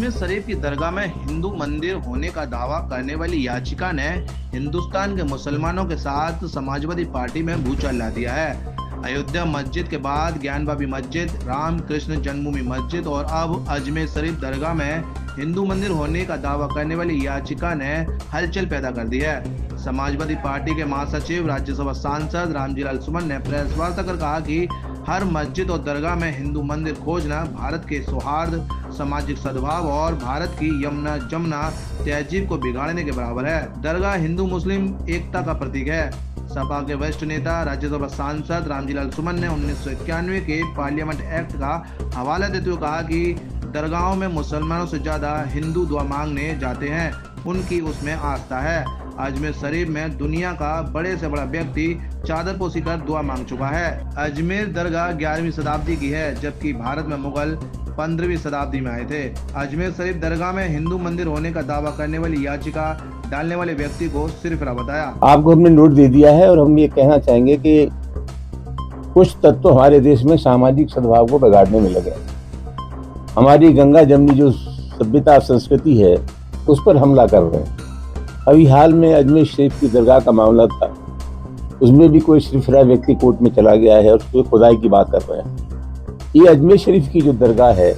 अजमेर शरीफ की दरगाह में हिंदू मंदिर होने का दावा करने वाली याचिका ने हिंदुस्तान के मुसलमानों के साथ समाजवादी पार्टी में भूचाल ला दिया है। अयोध्या मस्जिद के बाद ज्ञानवापी मस्जिद, राम कृष्ण जन्मभूमि मस्जिद और अब अजमेर शरीफ दरगाह में हिंदू मंदिर होने का दावा करने वाली याचिका ने हलचल पैदा कर दी है। समाजवादी पार्टी के महासचिव राज्यसभा सांसद रामजीलाल सुमन ने प्रेस वार्ता कर कहा कि हर मस्जिद और दरगाह में हिंदू मंदिर खोजना भारत के सौहार्द, सामाजिक सद्भाव और भारत की यमुना जमुना तहजीब को बिगाड़ने के बराबर है। दरगाह हिंदू मुस्लिम एकता का प्रतीक है। सपा के वरिष्ठ नेता राज्यसभा सांसद रामजीलाल सुमन ने 1991 के पार्लियामेंट एक्ट का हवाला देते हुए कहा कि दरगाहों में मुसलमानों से ज्यादा हिंदू दुआ मांगने जाते हैं, उनकी उसमें आस्था है। अजमेर शरीफ में दुनिया का बड़े से बड़ा व्यक्ति चादर पोसी कर दुआ मांग चुका है। अजमेर दरगाह 11वीं शताब्दी की है, जबकि भारत में मुगल 15वीं शताब्दी में आए थे। अजमेर शरीफ दरगाह में हिंदू मंदिर होने का दावा करने वाली याचिका डालने वाले व्यक्ति को सिरफिरा बताया। आपको हमने नोट दे दिया है और हम ये कहना चाहेंगे कि कुछ तत्व हमारे देश में सामाजिक सद्भाव को बिगाड़ने में लगे। हमारी गंगा जमनी जो सभ्यता संस्कृति है उस पर हमला कर रहे हैं। अभी हाल में अजमेर शरीफ की दरगाह का मामला था, उसमें भी कोई सिरफिरा व्यक्ति कोर्ट में चला गया है और उसको खुदाई की बात कर रहे हैं। ये अजमेर शरीफ की जो दरगाह है,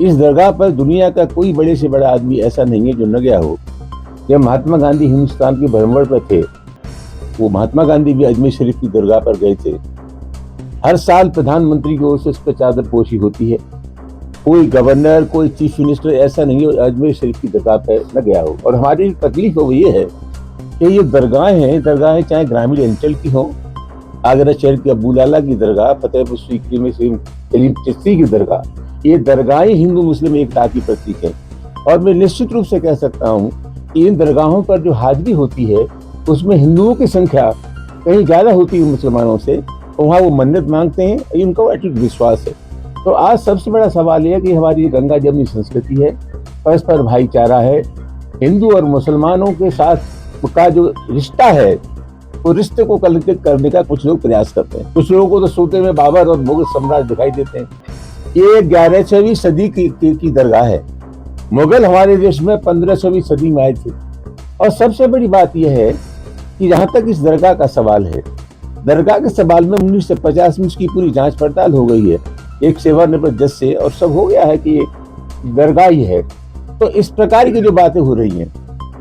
इस दरगाह पर दुनिया का कोई बड़े से बड़ा आदमी ऐसा नहीं है जो न गया हो। जब महात्मा गांधी हिंदुस्तान के भ्रमण पर थे, वो महात्मा गांधी भी अजमेर शरीफ की दरगाह पर गए थे। हर साल प्रधानमंत्री की ओर से उस पर चादर पोशी होती है। कोई गवर्नर, कोई चीफ मिनिस्टर ऐसा नहीं हो अजमेर शरीफ की दरगाह पर न गया हो। और हमारी तकलीफ वो ये है कि ये दरगाहें चाहे ग्रामीण अंचल की हो, आगरा शहर की अब्बू लाला की दरगाह, फतेहपुर सीकरी में सलीम चिश्ती की दरगाह, ये दरगाहें हिंदू मुस्लिम एकता की प्रतीक है। और मैं निश्चित रूप से कह सकता हूँ कि इन दरगाहों पर जो हाजिरी होती है उसमें हिंदुओं की संख्या कहीं ज्यादा होती है मुसलमानों से, तो वहाँ वो मन्नत मांगते हैं, ये उनका अटूट विश्वास है। तो आज सबसे बड़ा सवाल यह है कि हमारी गंगा जमनी संस्कृति है, परस्पर भाईचारा है, हिंदू और मुसलमानों के साथ का जो रिश्ता है वो रिश्ते को कलंकित करने का कुछ लोग प्रयास करते हैं। कुछ लोगों को तो सोते में बाबर और मुगल सम्राट दिखाई देते हैं। ये 11वीं सदी की दरगाह है। मुगल हमारे देश में 15वीं सदी में आए थे। और सबसे बड़ी बात यह है कि जहाँ तक इस दरगाह का सवाल है, दरगाह के सवाल में 1950 में इसकी पूरी जांच पड़ताल हो गई है एक सेवानिवृत्त जज से, और सब हो गया है कि ये दरगाह ही है। तो इस प्रकार की जो बातें हो रही हैं,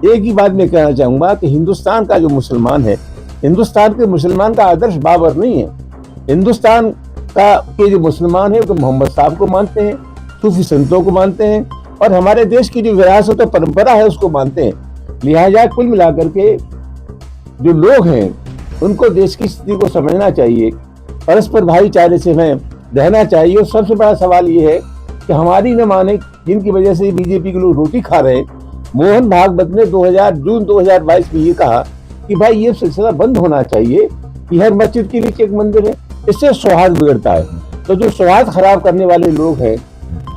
एक ही बात मैं कहना चाहूंगा कि हिंदुस्तान का जो मुसलमान है, हिंदुस्तान के मुसलमान का आदर्श बाबर नहीं है। हिंदुस्तान के जो मुसलमान है वो मोहम्मद साहब को मानते हैं, सूफी संतों को मानते हैं और हमारे देश की जो विरासत और परंपरा है उसको मानते हैं। लिहाजा कुल मिलाकर के जो लोग हैं उनको देश की स्थिति को समझना चाहिए, परस्पर भाईचारे से हमें रहना चाहिए। और सबसे बड़ा सवाल ये है कि हमारी न माने, जिनकी वजह से बीजेपी के लोग रोटी खा रहे हैं। मोहन भागवत ने जून 2022 में ये कहा कि भाई ये सिलसिला बंद होना चाहिए कि हर मस्जिद के नीचे एक मंदिर है, इससे सौहार्द बिगड़ता है। तो जो सौहार्द खराब करने वाले लोग हैं,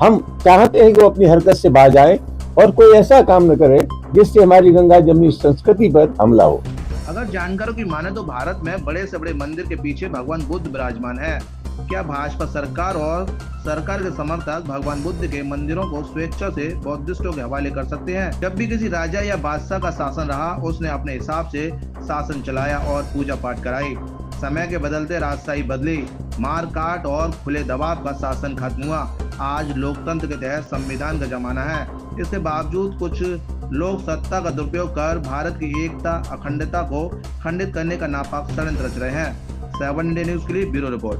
हम चाहते हैं कि वो अपनी हरकत से बाज आए और कोई ऐसा काम न करे जिससे हमारी गंगा जमनी संस्कृति पर हमला हो। अगर जानकारों की माने तो भारत में बड़े से बड़े मंदिर के पीछे भगवान बुद्ध विराजमान है। क्या भाजपा सरकार और सरकार के समर्थक भगवान बुद्ध के मंदिरों को स्वेच्छा से बौद्धिस्टों के हवाले कर सकते हैं? जब भी किसी राजा या बादशाह का शासन रहा, उसने अपने हिसाब से शासन चलाया और पूजा पाठ कराई। समय के बदलते राजशाही बदली, मार काट और खुले दबाव का शासन खत्म हुआ। आज लोकतंत्र के तहत संविधान का जमाना है। इसके बावजूद कुछ लोग सत्ता का दुरुपयोग कर भारत की एकता, अखंडता को खंडित करने का नापाक षड्यंत्र रच रहे हैं। 7 इंडिया न्यूज के लिए ब्यूरो रिपोर्ट।